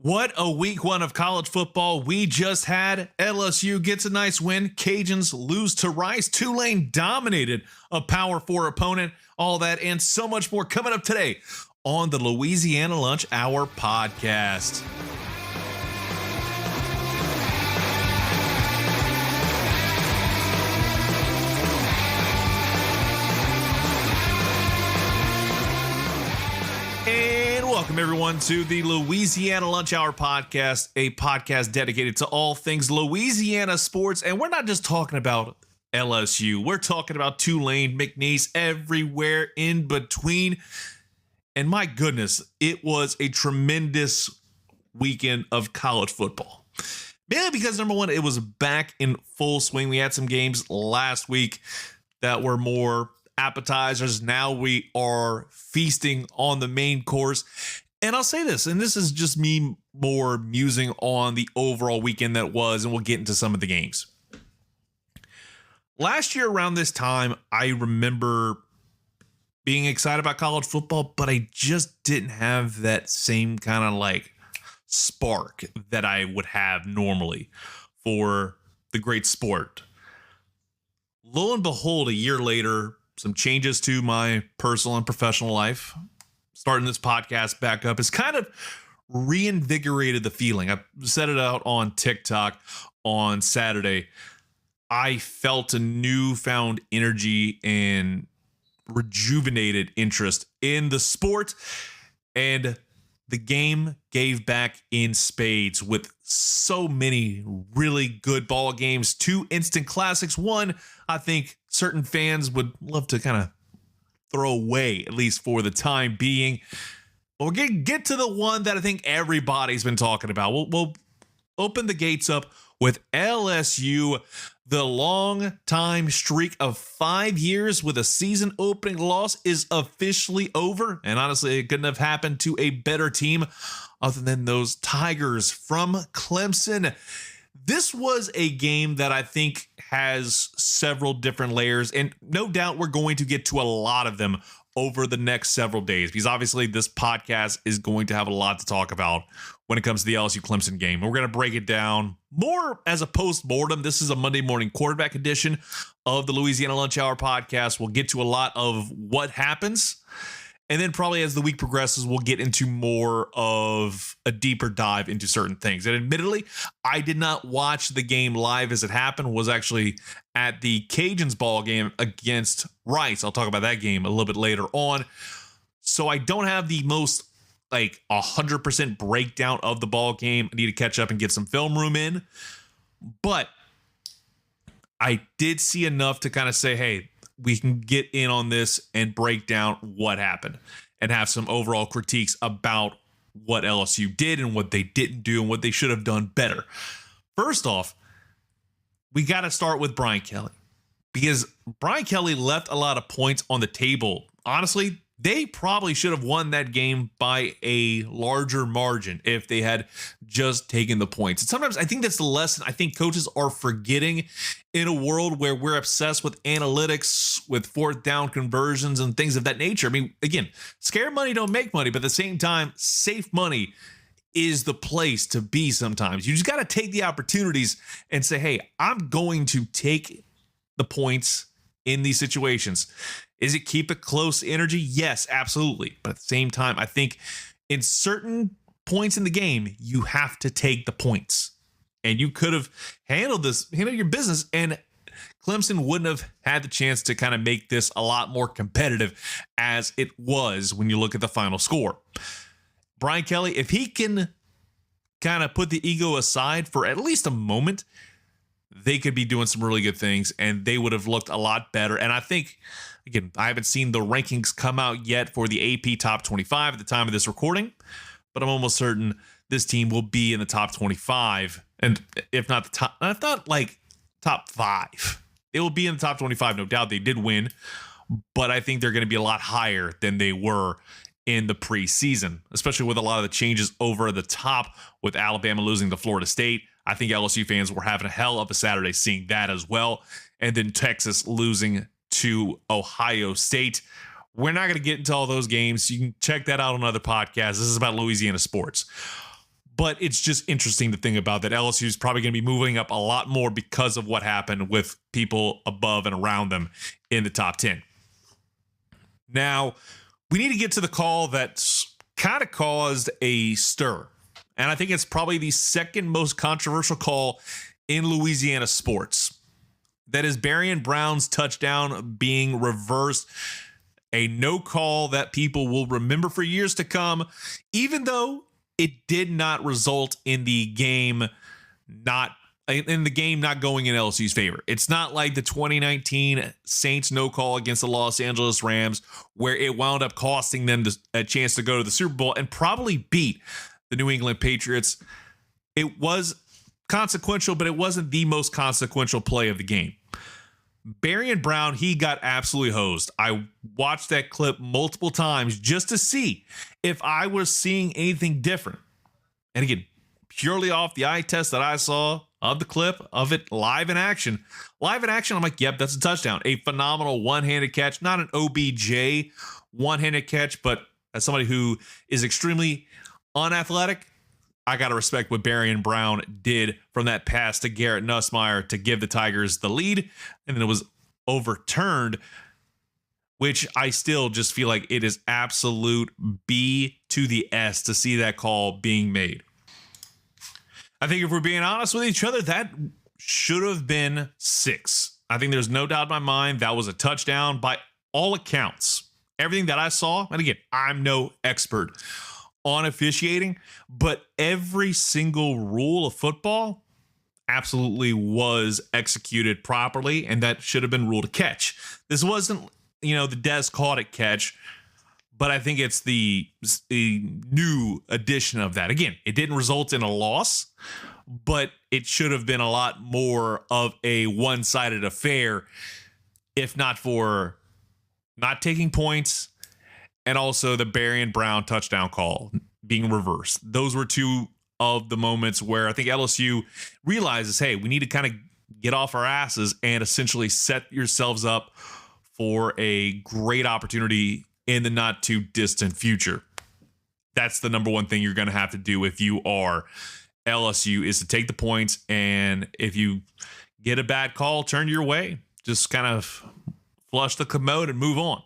What a week one of college football we just had. LSU gets a nice win. Cajuns lose to Rice. Tulane dominated a Power 4 opponent. All that and so much more coming up today on the Louisiana Lunch Hour podcast. And welcome everyone to the Louisiana Lunch Hour podcast, a podcast dedicated to all things Louisiana sports. And we're not just talking about LSU. We're talking about Tulane, McNeese, everywhere in between. And my goodness, it was a tremendous weekend of college football. Mainly because, number one, it was back in full swing. We had some games last week that were more appetizers. Now we are feasting on the main course. And I'll say this, and this is just me more musing on the overall weekend that was, and we'll get into some of the games. Last year around this time, I remember being excited about college football, but I just didn't have that same kind of like spark that I would have normally for the great sport. Lo and behold, a year later, some changes to my personal and professional life, starting this podcast back up, has kind of reinvigorated the feeling. I set it out on TikTok on Saturday. I felt a newfound energy and rejuvenated interest in the sport, and the game gave back in spades with so many really good ball games, two instant classics. One, I think certain fans would love to kind of throw away, at least for the time being. But we're going to get to the one that I think everybody's been talking about. We'll open the gates up with LSU. The long time streak of 5 years with a season opening loss is officially over. And honestly, it couldn't have happened to a better team other than those Tigers from Clemson. This was a game that I think has several different layers, and no doubt we're going to get to a lot of them over the next several days, because obviously this podcast is going to have a lot to talk about when it comes to the LSU Clemson game. And we're going to break it down more as a post-mortem. This is a Monday morning quarterback edition of the Louisiana Lunch Hour podcast. We'll get to a lot of what happens. And then probably as the week progresses, we'll get into more of a deeper dive into certain things. And admittedly, I did not watch the game live as it happened. Was actually at the Cajuns ball game against Rice. I'll talk about that game a little bit later on. So I don't have the most like 100% breakdown of the ball game. I need to catch up and get some film room in. But I did see enough to kind of say, hey, we can get in on this and break down what happened and have some overall critiques about what LSU did and what they didn't do and what they should have done better. First off, we got to start with Brian Kelly, because Brian Kelly left a lot of points on the table. Honestly, they probably should have won that game by a larger margin if they had just taken the points. And sometimes I think that's the lesson I think coaches are forgetting in a world where we're obsessed with analytics, with fourth down conversions and things of that nature. I mean, again, scared money don't make money, but at the same time, safe money is the place to be sometimes. You just got to take the opportunities and say, hey, I'm going to take the points in these situations. Is it keep it close energy? Yes, absolutely. But at the same time, I think in certain points in the game, you have to take the points. And you could have handled your business, and Clemson wouldn't have had the chance to kind of make this a lot more competitive as it was when you look at the final score. Brian Kelly, if he can kind of put the ego aside for at least a moment, they could be doing some really good things, and they would have looked a lot better. And I think, again, I haven't seen the rankings come out yet for the AP top 25 at the time of this recording, but I'm almost certain this team will be in the top 25. And if not the top, if not like top 5, it will be in the top 25. No doubt they did win, but I think they're going to be a lot higher than they were in the preseason, especially with a lot of the changes over the top with Alabama losing to Florida State. I think LSU fans were having a hell of a Saturday seeing that as well. And then Texas losing to Ohio State. We're not going to get into all those games. You can check that out on other podcasts. This is about Louisiana sports. But it's just interesting to think about that LSU is probably going to be moving up a lot more because of what happened with people above and around them in the top 10. Now, we need to get to the call that's kind of caused a stir. And I think it's probably the second most controversial call in Louisiana sports. That is Barian Brown's touchdown being reversed. A no call that people will remember for years to come, even though it did not result in the game not going in LSU's favor. It's not like the 2019 Saints no call against the Los Angeles Rams, where it wound up costing them a chance to go to the Super Bowl and probably beat the New England Patriots. It was consequential, but it wasn't the most consequential play of the game. Barian Brown, he got absolutely hosed. I watched that clip multiple times just to see if I was seeing anything different. And again, purely off the eye test that I saw of the clip of it live in action, I'm like, yep, that's a touchdown. A phenomenal one-handed catch, not an OBJ one-handed catch, but as somebody who is extremely unathletic, I got to respect what Barian Brown did from that pass to Garrett Nussmeier to give the Tigers the lead. And then it was overturned, which I still just feel like it is absolute B to the S to see that call being made. I think if we're being honest with each other, that should have been 6. I think there's no doubt in my mind that was a touchdown by all accounts. Everything that I saw, and again, I'm no expert on officiating, but every single rule of football absolutely was executed properly, and that should have been ruled a catch. This wasn't, the Des caught it catch, but I think it's the new addition of that. Again, it didn't result in a loss, but it should have been a lot more of a one-sided affair, if not for not taking points and also the Barian Brown touchdown call being reversed. Those were two of the moments where I think LSU realizes, hey, we need to kind of get off our asses and essentially set yourselves up for a great opportunity in the not too distant future. That's the number one thing you're going to have to do if you are LSU, is to take the points. And if you get a bad call, turn your way. Just kind of flush the commode and move on.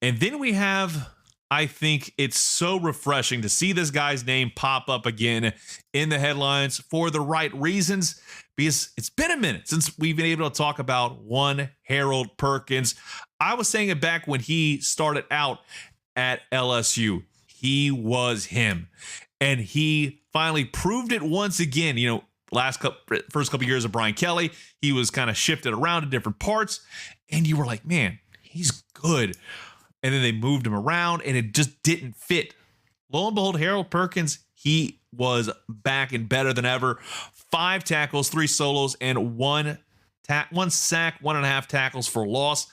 And then we have, I think it's so refreshing to see this guy's name pop up again in the headlines for the right reasons, because it's been a minute since we've been able to talk about one Harold Perkins. I was saying it back when he started out at LSU. He was him, and he finally proved it once again. First couple years of Brian Kelly, he was kind of shifted around to different parts, and you were like, man, he's good. And then they moved him around, and it just didn't fit. Lo and behold, Harold Perkins, he was back and better than ever. 5 tackles, 3 solos, and 1 sack, 1.5 tackles for loss.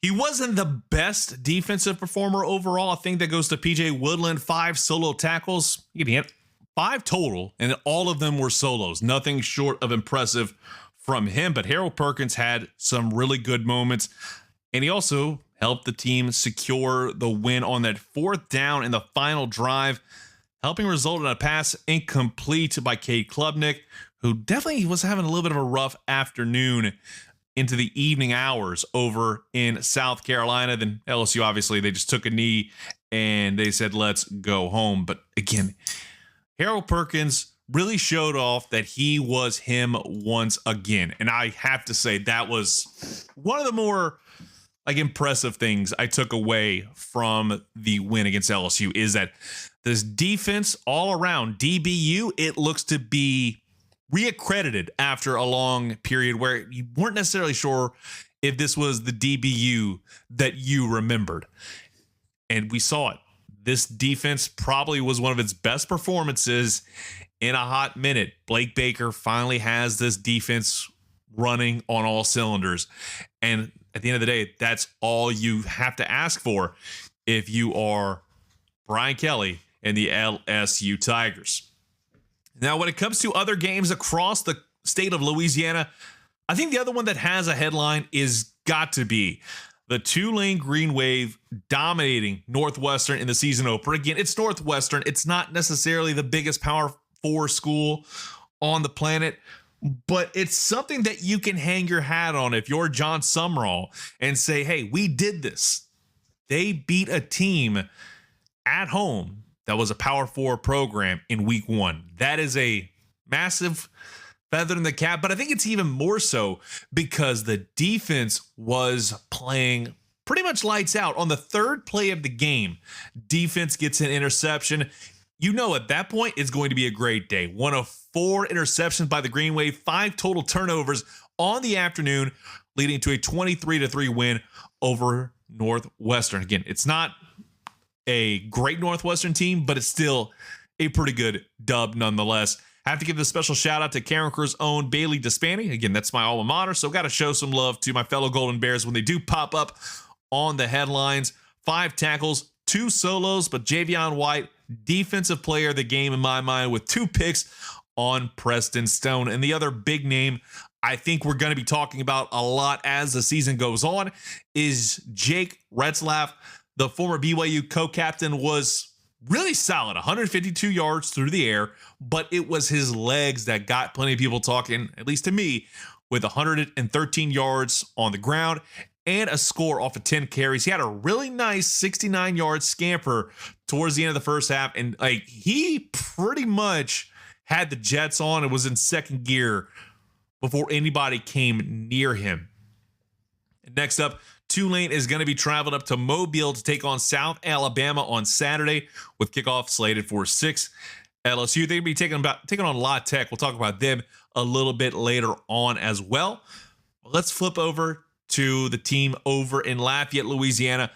He wasn't the best defensive performer overall. I think that goes to PJ Woodland. 5 solo tackles. He had 5 total, and all of them were solos. Nothing short of impressive from him. But Harold Perkins had some really good moments, and he also helped the team secure the win on that 4th down in the final drive, helping result in a pass incomplete by Cade Klubnik, who definitely was having a little bit of a rough afternoon into the evening hours over in South Carolina. Then LSU, obviously, they just took a knee and they said, let's go home. But again, Harold Perkins really showed off that he was him once again. And I have to say that was one of the more impressive things I took away from the win against LSU, is that this defense all around, DBU, it looks to be reaccredited after a long period where you weren't necessarily sure if this was the DBU that you remembered. And we saw it. This defense probably was one of its best performances in a hot minute. Blake Baker finally has this defense running on all cylinders. And at the end of the day, that's all you have to ask for if you are Brian Kelly and the LSU Tigers. Now, when it comes to other games across the state of Louisiana, I think the other one that has a headline is got to be The Tulane Green Wave dominating Northwestern in the season opener. Again, it's Northwestern. It's not necessarily the biggest Power 4 school on the planet, but it's something that you can hang your hat on if you're John Sumrall and say, hey, we did this. They beat a team at home that was a Power 4 program in week 1. That is a massive feather in the cap, but I think it's even more so because the defense was playing pretty much lights out. On the third play of the game, defense gets an interception. You know, at that point, it's going to be a great day. 1 of 4 interceptions by the Green Wave, 5 total turnovers on the afternoon, leading to a 23-3 win over Northwestern. Again, it's not a great Northwestern team, but it's still a pretty good dub nonetheless. I have to give a special shout out to Carencur's own Bailey Despani. Again, that's my alma mater, so got to show some love to my fellow Golden Bears when they do pop up on the headlines. 5 tackles, 2 solos, but Javion White, defensive player of the game in my mind, with 2 picks on Preston Stone. And the other big name I think we're going to be talking about a lot as the season goes on is Jake Retzlaff. The former BYU co-captain was really solid, 152 yards through the air, but it was his legs that got plenty of people talking, at least to me, with 113 yards on the ground and a score off of 10 carries. He had a really nice 69-yard scamper towards the end of the first half, and he pretty much had the jets on and was in second gear before anybody came near him. And next up, Tulane is going to be traveling up to Mobile to take on South Alabama on Saturday, with kickoff slated for 6. LSU, they're going to be taking on La Tech. We'll talk about them a little bit later on as well. Let's flip over to the team over in Lafayette, Louisiana,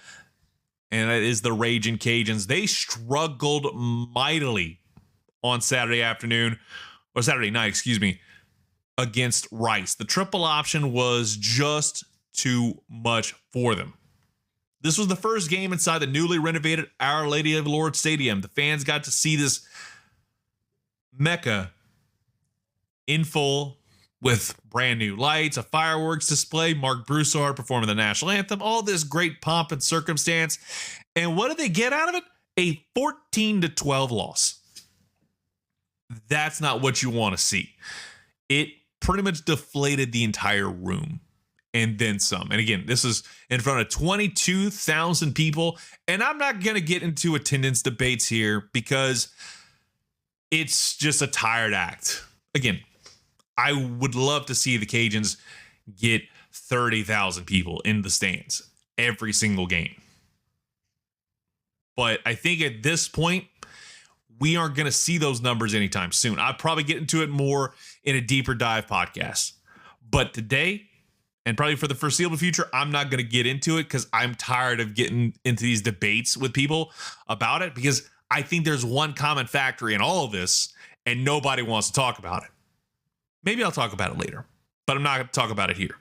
and that is the Ragin' Cajuns. They struggled mightily on Saturday night, against Rice. The triple option was just too much for them. This was the first game inside the newly renovated Our Lady of Lourdes Stadium. The fans got to see this mecca in full with brand new lights, a fireworks display, Mark Broussard performing the national anthem, all this great pomp and circumstance. And what did they get out of it? A 14-12 loss. That's not what you want to see. It pretty much deflated the entire room. And then some. And again, this is in front of 22,000 people. And I'm not going to get into attendance debates here because it's just a tired act. Again, I would love to see the Cajuns get 30,000 people in the stands every single game. But I think at this point, we aren't going to see those numbers anytime soon. I'll probably get into it more in a deeper dive podcast. But today, and probably for the foreseeable future, I'm not going to get into it because I'm tired of getting into these debates with people about it, because I think there's one common factor in all of this and nobody wants to talk about it. Maybe I'll talk about it later, but I'm not going to talk about it here.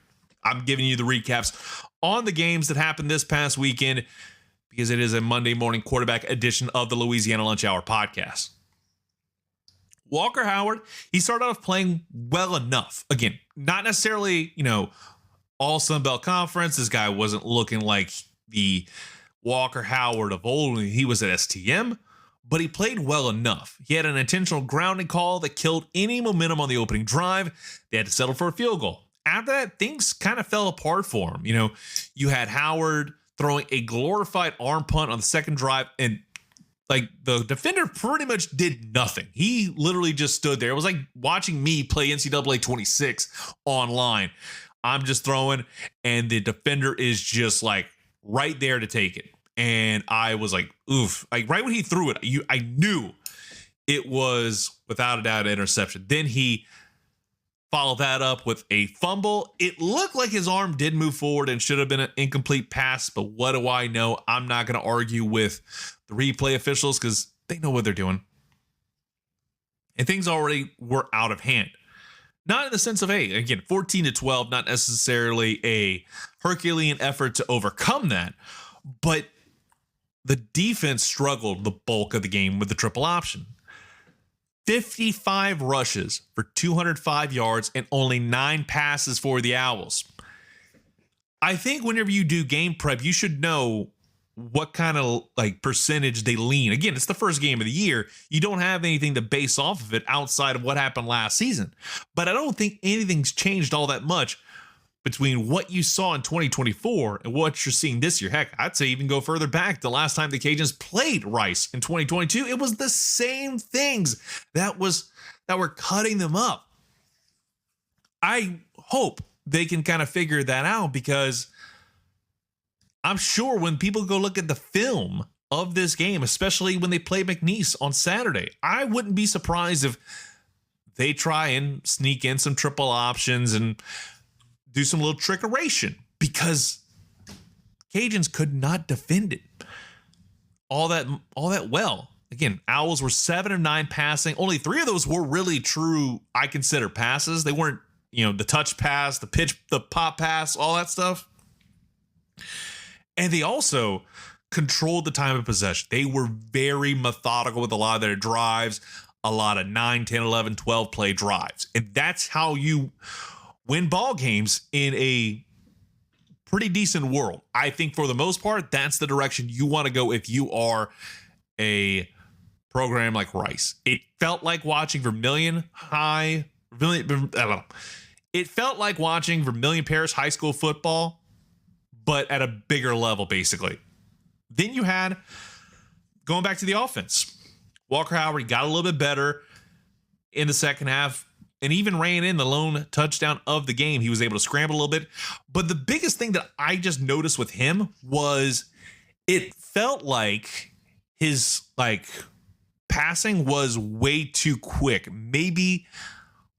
I'm giving you the recaps on the games that happened this past weekend because it is a Monday morning quarterback edition of the Louisiana Lunch Hour podcast. Walker Howard, he started off playing well enough. Again, not necessarily, all Sun Belt Conference. This guy wasn't looking like the Walker Howard of old when he was at STM, but he played well enough. He had an intentional grounding call that killed any momentum on the opening drive. They had to settle for a field goal. After that, things kind of fell apart for him. You had Howard throwing a glorified arm punt on the second drive, and the defender pretty much did nothing. He literally just stood there. It was like watching me play NCAA 26 online. I'm just throwing, and the defender is just right there to take it. And I was like, oof. Right when he threw it, I knew it was without a doubt an interception. Then he followed that up with a fumble. It looked like his arm did move forward and should have been an incomplete pass, but what do I know? I'm not going to argue with the replay officials because they know what they're doing. And things already were out of hand. Not in the sense of, 14-12, not necessarily a Herculean effort to overcome that, but the defense struggled the bulk of the game with the triple option. 55 rushes for 205 yards and only 9 passes for the Owls. I think whenever you do game prep, you should know what kind of like percentage they lean. Again, it's the first game of the year. You don't have anything to base off of it outside of what happened last season. But I don't think anything's changed all that much between what you saw in 2024 and what you're seeing this year. Heck, I'd say even go further back. The last time the Cajuns played Rice in 2022, it was the same things that were cutting them up. I hope they can kind of figure that out, because I'm sure when people go look at the film of this game, especially when they play McNeese on Saturday, I wouldn't be surprised if they try and sneak in some triple options and do some little trickeration, because Cajuns could not defend it all that well. Again, Owls were 7 of 9 passing. Only 3 of those were really true, I consider, passes. They weren't, the touch pass, the pitch, the pop pass, all that stuff. And they also controlled the time of possession. They were very methodical with a lot of their drives, a lot of 9, 10, 11, 12 play drives. And that's how you win ball games in a pretty decent world. I think for the most part, that's the direction you want to go if you are a program like Rice. It felt like watching It felt like watching Vermilion Parish high school football, but at a bigger level, basically. Then you had, going back to the offense, Walker Howard got a little bit better in the second half and even ran in the lone touchdown of the game. He was able to scramble a little bit. But the biggest thing that I just noticed with him was it felt like his passing was way too quick. Maybe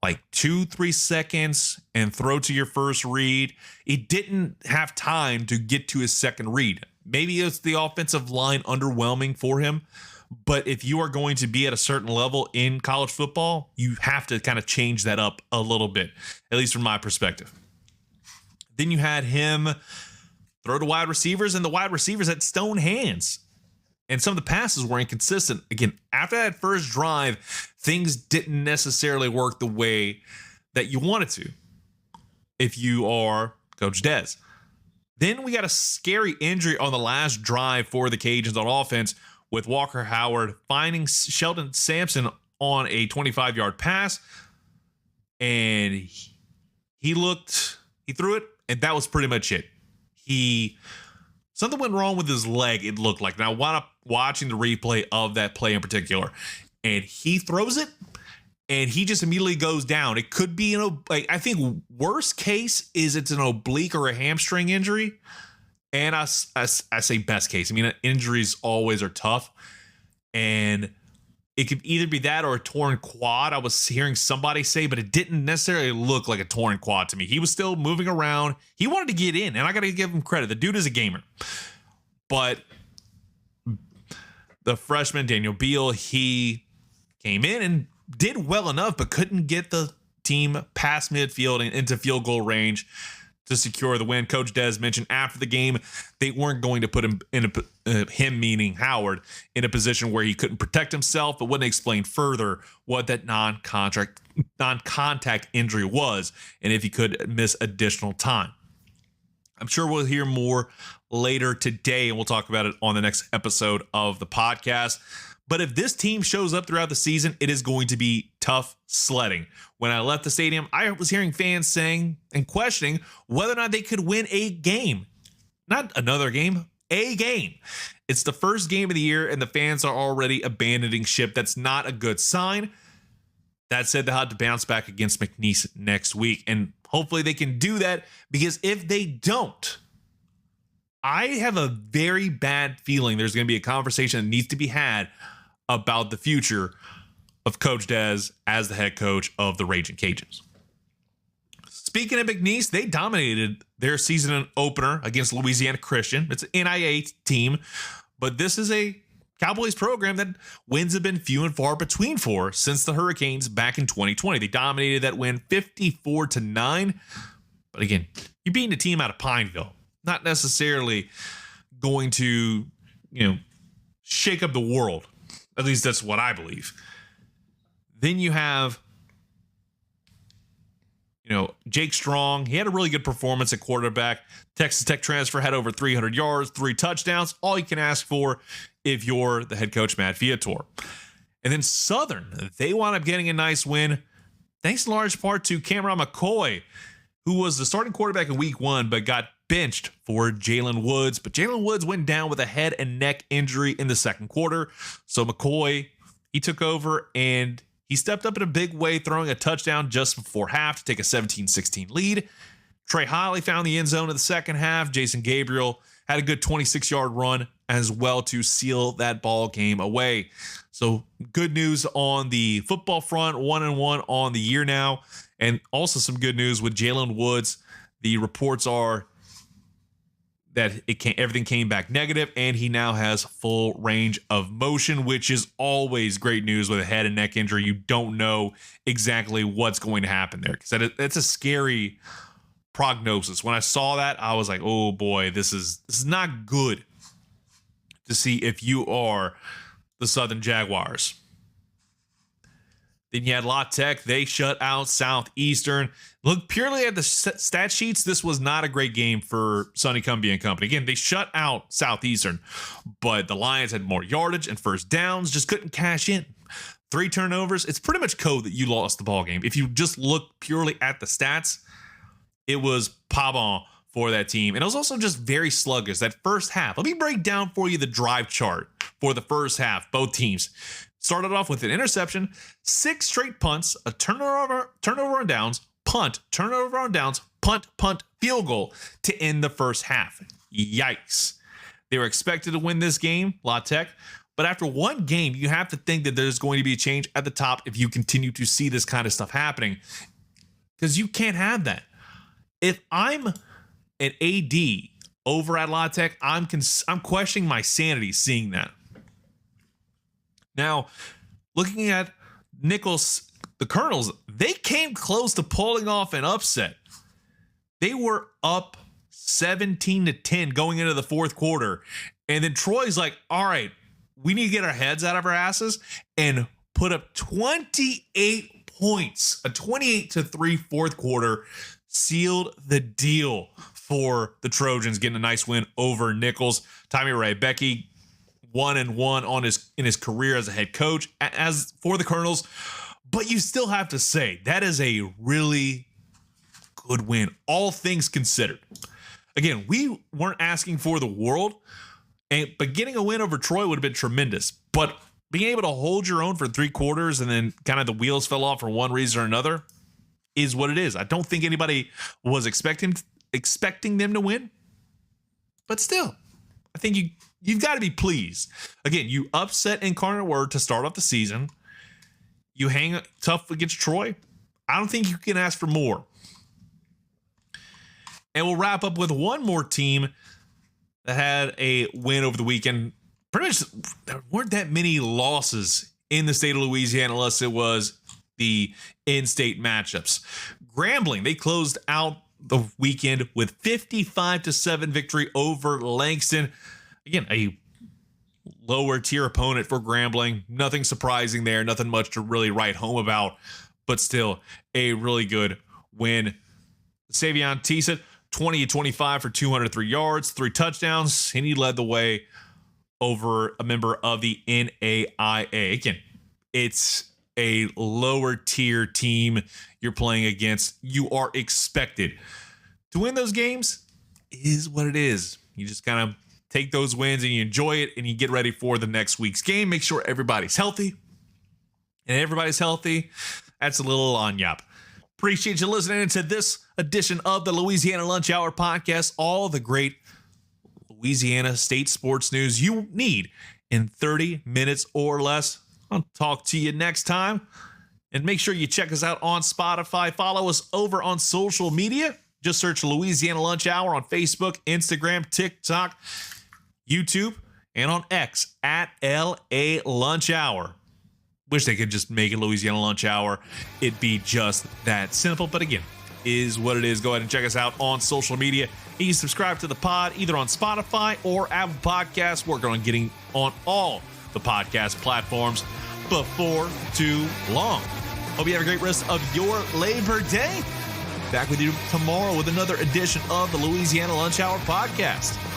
2-3 seconds and throw to your first read. He didn't have time to get to his second read. Maybe it's the offensive line underwhelming for him. But if you are going to be at a certain level in college football, you have to kind of change that up a little bit, at least from my perspective. Then you had him throw to wide receivers, and the wide receivers had stone hands. And some of the passes were inconsistent. Again, after that first drive, things didn't necessarily work the way that you wanted to if you are Coach Dez. Then we got a scary injury on the last drive for the Cajuns on offense, with Walker Howard finding Sheldon Sampson on a 25-yard pass. And he threw it, and that was pretty much it. Something went wrong with his leg, it looked like. Now, watching the replay of that play in particular, and he throws it, and he just immediately goes down. It could be, I think worst case is it's an oblique or a hamstring injury. And I say best case. I mean, injuries always are tough. And it could either be that or a torn quad. I was hearing somebody say, but it didn't necessarily look like a torn quad to me. He was still moving around. He wanted to get in, and I got to give him credit. The dude is a gamer. But the freshman, Daniel Beal, he came in and did well enough, but couldn't get the team past midfield and into field goal range to secure the win. Coach Dez mentioned after the game they weren't going to put him in him meaning Howard in a position where he couldn't protect himself, but wouldn't explain further what that non-contact injury was and if he could miss additional time. I'm sure we'll hear more later today, and we'll talk about it on the next episode of the podcast. But if this team shows up throughout the season, it is going to be tough sledding. When I left the stadium, I was hearing fans saying and questioning whether or not they could win a game. Not another game, a game. It's the first game of the year, and the fans are already abandoning ship. That's not a good sign. That said, they'll have to bounce back against McNeese next week, and hopefully they can do that, because if they don't, I have a very bad feeling there's going to be a conversation that needs to be had about the future of Coach Dez as the head coach of the Raging Cajuns. Speaking of McNeese, they dominated their season opener against Louisiana Christian. It's an NIA team, but this is a Cowboys program that wins have been few and far between for since the Hurricanes back in 2020. They dominated that win 54-9. But again, you're beating a team out of Pineville. Not necessarily going to, shake up the world. At least that's what I believe. Then you have, Jake Strong, he had a really good performance at quarterback. Texas Tech transfer had over 300 yards, 3 touchdowns. All you can ask for if you're the head coach, Matt Viator. And then Southern, they wound up getting a nice win, thanks in large part to Cameron McCoy, who was the starting quarterback in week 1, but got benched for Jalen Woods. But Jalen Woods went down with a head and neck injury in the second quarter. So McCoy, he took over and he stepped up in a big way, throwing a touchdown just before half to take a 17-16 lead. Trey Holly found the end zone in the second half. Jason Gabriel had a good 26-yard run as well to seal that ball game away. So good news on the football front, 1-1 on the year now. And also some good news with Jalen Woods. The reports are that everything came back negative, and he now has full range of motion, which is always great news with a head and neck injury. You don't know exactly what's going to happen there, because that's a scary prognosis. When I saw that, I was like, oh boy, this is not good to see if you are the Southern Jaguars. Then you had La Tech. They shut out Southeastern. Look, purely at the stat sheets, this was not a great game for Sonny Cumbie and company. Again, they shut out Southeastern, but the Lions had more yardage and first downs, just couldn't cash in. 3 turnovers. It's pretty much code that you lost the ball game. If you just look purely at the stats, it was pas bon for that team. And it was also just very sluggish. That first half. Let me break down for you the drive chart for the first half, both teams. Started off with an interception, 6 straight punts, a turnover on downs, punt, turnover on downs, punt, field goal to end the first half. Yikes. They were expected to win this game, La Tech, but after one game, you have to think that there's going to be a change at the top if you continue to see this kind of stuff happening, because you can't have that. If I'm an AD over at La Tech, I'm questioning my sanity seeing that. Now, looking at Nichols, the Colonels, they came close to pulling off an upset. They were up 17-10 going into the fourth quarter. And then Troy's like, all right, we need to get our heads out of our asses and put up 28 points. A 28-3 fourth quarter sealed the deal for the Trojans, getting a nice win over Nichols. Tommy Ray Becky, 1-1 in his career as a head coach. As for the Colonels, but you still have to say that is a really good win, all things considered. Again, we weren't asking for the world, but getting a win over Troy would have been tremendous. But being able to hold your own for 3 quarters and then kind of the wheels fell off for one reason or another is what it is. I don't think anybody was expecting them to win, but still, I think you've got to be pleased. Again, you upset Incarnate Word to start off the season. You hang tough against Troy. I don't think you can ask for more. And we'll wrap up with one more team that had a win over the weekend. Pretty much there weren't that many losses in the state of Louisiana unless it was the in-state matchups. Grambling, they closed out the weekend with 55-7 victory over Langston. Again, a lower tier opponent for Grambling. Nothing surprising there. Nothing much to really write home about, but still a really good win. Savion Tisa, 20-25 for 203 yards, 3 touchdowns, and he led the way over a member of the NAIA. Again, it's a lower tier team you're playing against. You are expected to win those games. Is what it is. You just kind of take those wins and you enjoy it and you get ready for the next week's game. Make sure everybody's healthy. And everybody's healthy. That's a little lagniappe. Appreciate you listening to this edition of the Louisiana Lunch Hour podcast. All the great Louisiana state sports news you need in 30 minutes or less. I'll talk to you next time. And make sure you check us out on Spotify. Follow us over on social media. Just search Louisiana Lunch Hour on Facebook, Instagram, TikTok, YouTube, and on X at LA Lunch Hour. Wish they could just make it Louisiana Lunch Hour. It'd be just that simple. But again, is what it is. Go ahead and check us out on social media. You can subscribe to the pod either on Spotify or Apple Podcasts. Working on getting on all the podcast platforms before too long. Hope you have a great rest of your Labor Day. back with you tomorrow with another edition of the Louisiana Lunch Hour podcast.